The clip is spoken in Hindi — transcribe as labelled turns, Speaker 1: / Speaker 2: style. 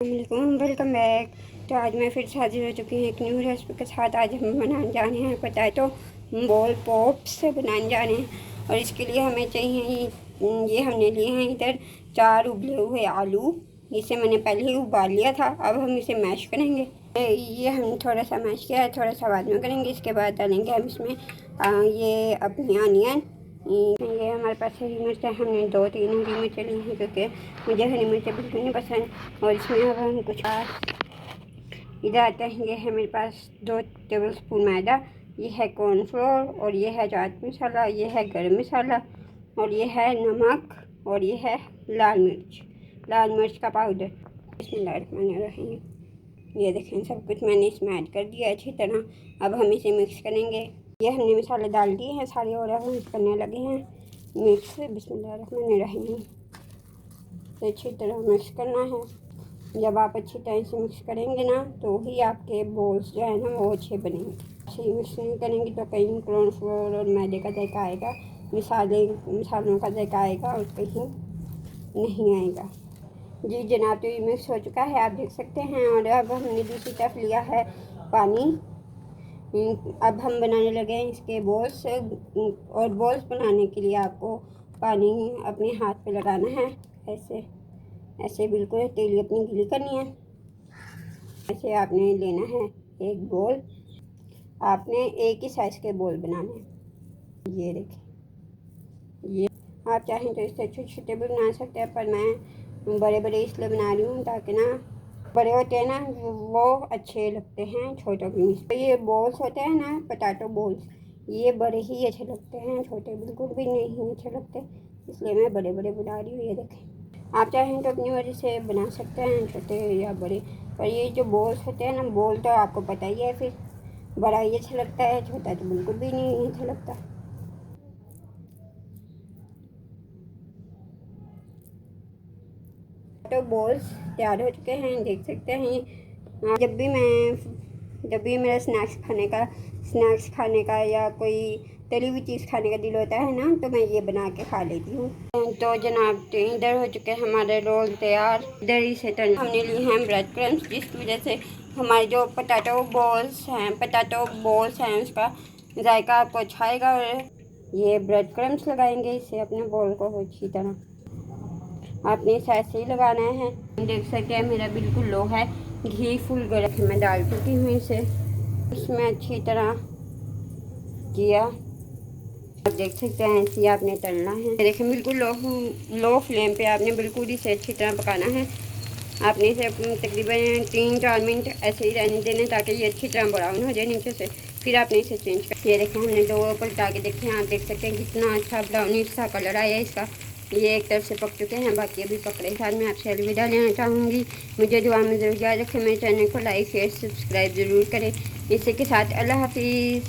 Speaker 1: Welcome back. तो आज मैं फिर से हाजिर हो चुकी हूँ एक न्यू रेसिपी के साथ। आज हम बनाने जा रहे हैं पोटैटो बॉल पॉप्स बनाने जा रहे हैं। और इसके लिए हमें चाहिए ये हमने लिए हैं इधर 4 उबले हुए आलू। इसे मैंने पहले ही उबाल लिया था। अब हम इसे मैश करेंगे। ये हम थोड़ा सा मैश किया है, थोड़ा सा बाद में करेंगे। इसके बाद डालेंगे हम इसमें ये अपनी अनियन। ये हमारे पास हरी मिर्च है, हमने 2-3 हरी मिर्च ली हैं क्योंकि मुझे हरी मिर्च बिल्कुल नहीं पसंद। और इसमें अब हम कुछ इधर आते हैं। ये है मेरे पास 2 टेबल स्पून मैदा, ये है कॉर्नफ्लोर, और ये है चाट मसाला, ये है गरम मसाला, और ये है नमक, और ये है लाल मिर्च का पाउडर। बिस्मिल्लाहिर्रहमानिर्रहीम। ये देखें सब कुछ मैंने इसमें ऐड कर दिया अच्छी तरह। अब हम इसे मिक्स करेंगे। ये हमने मसाले डाल दिए हैं सारे और अब हम करने लगे हैं मिक्स। बिस्मिल्लाहिर्रहमानिर्रहीम। तो अच्छी तरह मिक्स करना है। जब आप अच्छी तरह से मिक्स करेंगे ना तो ही आपके बॉल्स जो है ना वो अच्छे बनेंगे। अच्छी मिक्स नहीं करेंगे तो कहीं कॉर्नफ्लोर और मैदे का जायका आएगा, मसालों का जायका आएगा और कहीं नहीं आएगा। जी जनाब, तो ये मिक्स हो चुका है, आप देख सकते हैं। और अब हमने दूसरी तरफ लिया है पानी। अब हम बनाने लगे हैं इसके बॉल्स। और बॉल्स बनाने के लिए आपको पानी अपने हाथ पे लगाना है, ऐसे ऐसे बिल्कुल हथेली अपनी गीली करनी है। ऐसे आपने लेना है एक बॉल। आपने एक ही साइज़ के बॉल बनाने हैं। ये देखें, ये आप चाहें तो इससे छोटे छोटे भी बना सकते हैं, पर मैं बड़े बड़े इसलिए बना रही हूँ ताकि ना बड़े होते हैं ना वो अच्छे लगते हैं छोटों के। तो ये बॉल्स होते हैं ना पोटैटो बॉल्स, ये बड़े ही अच्छे लगते हैं, छोटे बिल्कुल भी नहीं अच्छे लगते, इसलिए मैं बड़े बड़े बना रही हूँ। ये देखें, आप चाहें तो अपनी वजह से बना सकते हैं छोटे या बड़े। पर ये जो बॉल्स होते हैं ना, बॉल तो आपको पता ही है, फिर बड़ा ही अच्छा लगता है, छोटा तो बिल्कुल भी नहीं अच्छा लगता। तो बॉल्स तैयार हो चुके हैं, देख सकते हैं। जब भी मेरा स्नैक्स खाने का या कोई तली हुई चीज़ खाने का दिल होता है ना तो मैं ये बना के खा लेती हूँ। तो जनाब, तो इधर हो चुके हैं हमारे रोल तैयार। इधर ही से हमने लिए हैं ब्रेड क्रम्स, जिसकी वजह से हमारे जो पोटैटो बॉल्स हैं उसका जायका आपको अच्छा आएगा। और ये ब्रेड क्रम्स लगाएंगे इससे अपने बॉल को अच्छी तरह आपने इसे ऐसे ही लगाना है। देख सकते हैं मेरा बिल्कुल लो है, घी फुल गर्म मैं डाल चुकी हूँ इसे। इसमें अच्छी तरह किया, आप देख सकते हैं ऐसे ही आपने तलना है। देखें बिल्कुल लो फ्लेम पे आपने बिल्कुल इसे अच्छी तरह पकाना है। आपने इसे तकरीबन 3-4 मिनट ऐसे ही रहने देने ताकि ये अच्छी तरह ब्राउन हो जाए नीचे से। फिर आपने इसे चेंज कर। ये देखें हमने 2 पलटा के देखें, आप देख सकते हैं कितना अच्छा ब्राउनिश सा कलर आया इसका। ये एक तरफ से पक चुके हैं, बाकी अभी पक रहे। साथ में आपसे अलविदा लेना चाहूँगी। मुझे दुआ में ज़रूर याद रखें। मेरे चैनल को लाइक शेयर सब्सक्राइब ज़रूर करें। इसी के साथ अल्लाह हाफिज़।